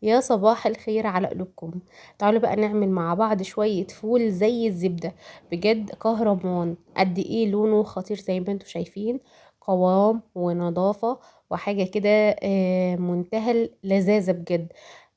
يا صباح الخير على قلوبكم. تعالوا بقى نعمل مع بعض شوية فول زي الزبدة. بجد كهرمان قد ايه، لونه خطير زي ما انتم شايفين. قوام ونظافة وحاجة كده. منتهى اللذاذة بجد.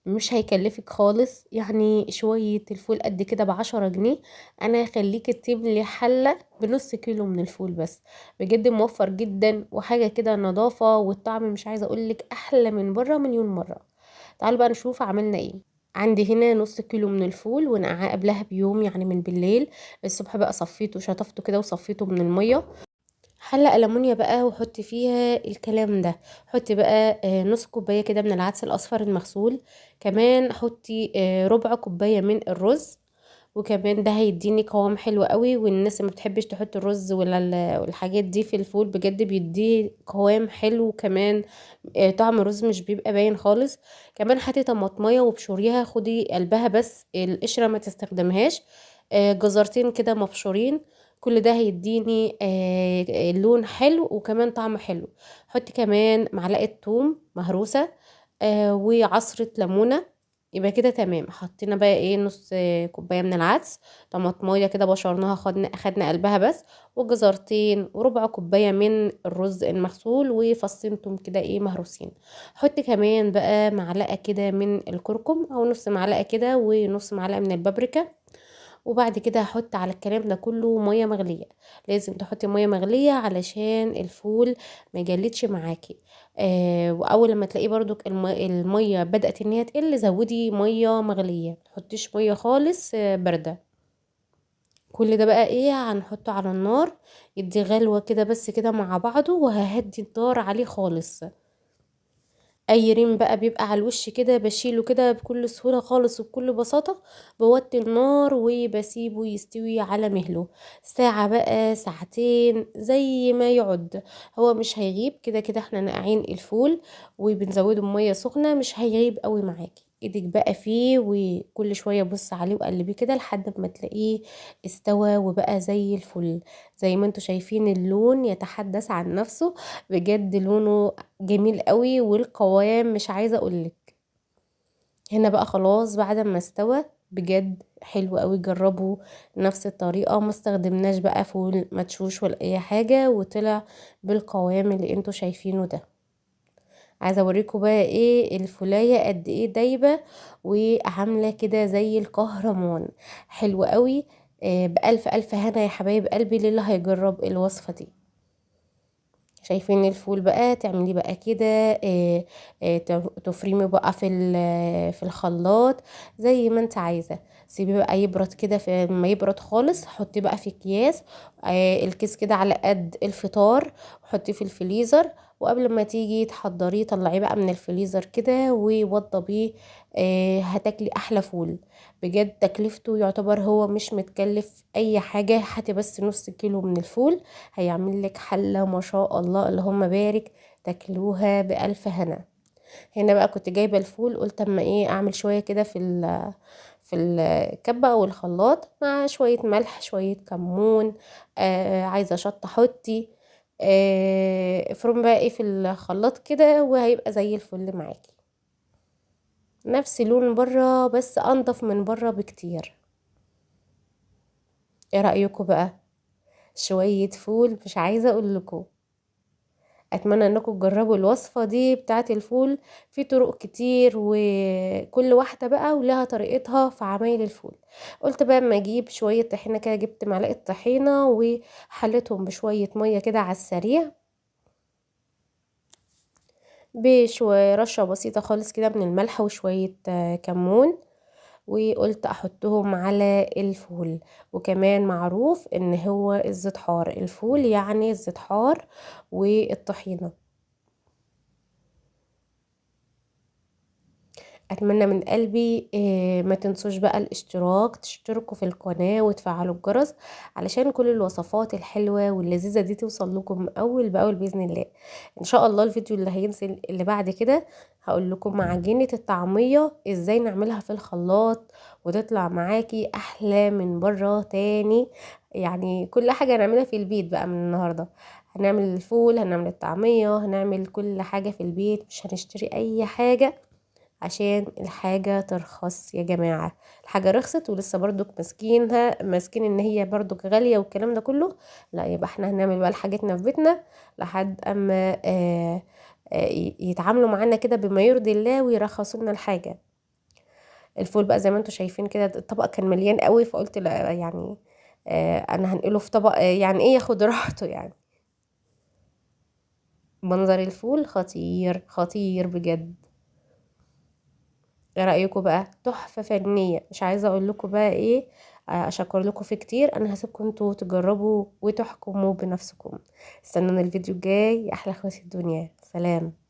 مش هيكلفك خالص، يعني شوية الفول قد كده ب10 جنيه. انا هخليك تملي حلة بنص كيلو من الفول بس. بجد موفر جدا وحاجة كده نظافة، والطعم مش عايزة اقولك احلى من بره مليون مرة. تعالوا بقى نشوف عملنا ايه. عندي هنا نص كيلو من الفول ونقعاه قبلها بيوم، يعني من بالليل. الصبح بقى صفيته شطفته كده وصفيته من المية. حلة ألمونيا بقى وحطي فيها الكلام ده. حطي بقى نص كوباية كده من العدس الأصفر المغسول. كمان حطي ربع كوباية من الرز. وكمان ده هيديني قوام حلو قوي، والناس اللي ما بتحبش تحط الرز ولا والحاجات دي في الفول بجد بيديه قوام حلو كمان. طعم الرز مش بيبقى باين خالص. كمان هاتي طماطمية وبشوريها، خدي قلبها بس القشرة ما تستخدمهاش. جزرتين كده مبشورين. كل ده هيديني لون حلو وكمان طعم حلو. حطي كمان معلقة توم مهروسة. وعصرة ليمونة. يبقى كده تمام. حطينا بقى ايه نص كوبايه من العدس. طماطمايه كده بشرناها، خدنا قلبها بس. وجزرتين وربع كوبايه من الرز المغسول وفصين توم كده ايه مهروسين. حط كمان بقى معلقه كده من الكركم او نص معلقه كده ونص معلقه من البابريكا. وبعد كده هحط على الكلام ده كله ميه مغليه. لازم تحطي ميه مغليه علشان الفول ما يجلدش معاكي. واول لما تلاقيه برضو الميه بدات ان هي تقل، زودي ميه مغليه، متحطيش ميه خالص بارده. كل ده بقى ايه هنحطه على النار. يدي غلوه كده بس كده مع بعضه، وههدي النار عليه خالص. اي ريم بقى بيبقى على الوش كده بشيله كده بكل سهولة خالص وبكل بساطة. بوطي النار وبسيبه يستوي على مهله. ساعة بقى ساعتين زي ما يعد. هو مش هيغيب، كده كده احنا نقعين الفول وبنزوده بمية سخنة، مش هيغيب قوي معاكي. ايدك بقى فيه وكل شوية بص عليه وقلبيه كده لحد ما تلاقيه استوى وبقى زي الفل. زي ما انتوا شايفين اللون يتحدث عن نفسه. بجد لونه جميل قوي والقوام مش عايزه اقولك. هنا بقى خلاص بعد ما استوى بجد حلو قوي. جربوا نفس الطريقه، ما استخدمناش بقى فول مدشوش ولا اي حاجه، وطلع بالقوام اللي انتوا شايفينه ده. عايزه اوريكم بقى ايه الفولايه قد ايه دايبه وعامله كده زي الكهرمان. حلو قوي. بألف ألف هنا يا حبايب قلبي للي هيجرب الوصفة دي. شايفين الفول بقى تعملي بقى كده. تفرمي بقى في الخلاط زي ما انت عايزه. سيبيه بقى يبرد كده، في ما يبرد خالص حطيه بقى في اكياس. الكيس كده على قد الفطار. وحطيه في الفريزر. وقبل ما تيجي تحضريه طلعيه بقى من الفريزر كده ووضبيه. هتاكلي احلى فول. بجد تكلفته يعتبر هو مش متكلف اي حاجه. هاتي بس نص كيلو من الفول. هيعمل لك حلة ما شاء الله اللهم بارك. تاكلوها بألف هنا. هنا بقى كنت جايبة الفول، قلت اما ايه اعمل شوية كده في الكبة او الخلاط مع شوية ملح شوية كمون. عايزة شطة حطي. افرم بقى ايه في الخلاط كده وهيبقى زي الفل معاكي. نفس لون بره بس انضف من بره بكتير. ايه رأيكم بقى؟ شوية فول مش عايزة اقول لكم. اتمنى انكم تجربوا الوصفة دي بتاعت الفول. في طرق كتير وكل واحدة بقى ولها طريقتها في عمايل الفول. قلت بقى اما اجيب شوية طحينة كده، جبت معلقة طحينة وحليتهم بشوية مية كده على السريع. بشوية رشة بسيطة خالص كده من الملح وشوية كمون. وقلت احطهم على الفول. وكمان معروف ان هو الزيت حار الفول، يعني الزيت حار والطحينة. اتمنى من قلبي ما تنسوش بقى الاشتراك، تشتركوا في القناة وتفعلوا الجرس علشان كل الوصفات الحلوة واللذيذة دي توصل لكم اول باول باذن الله. ان شاء الله الفيديو اللي هينزل اللي بعد كده هقول لكم عجينة الطعمية ازاي نعملها في الخلاط وتطلع معاكي احلى من بره تاني. يعني كل حاجة هنعملها في البيت بقى من النهاردة. هنعمل الفول، هنعمل الطعمية، هنعمل كل حاجة في البيت، مش هنشتري اي حاجة. عشان الحاجة ترخص يا جماعة. الحاجة رخصت ولسه برضك ماسكين ان هي برضك غالية والكلام ده كله. لا، يبقى احنا هنعمل بقى حاجتنا في بيتنا لحد اما يتعاملوا معانا كده بما يرضي الله ويرخصوا لنا الحاجة. الفول بقى زي ما انتم شايفين كده، الطبق كان مليان قوي، فقلت لا يعني انا هنقله في طبق يعني ايه ياخد راحته يعني. منظر الفول خطير خطير بجد. ايه رأيكم بقى؟ تحفة فنية. مش عايزة اقول لكم بقى ايه، اشكر لكم فيه كتير. انا هسيبكم انتوا تجربوا وتحكموا بنفسكم. استنونا الفيديو الجاي. احلى اخواتي الدنيا، سلام.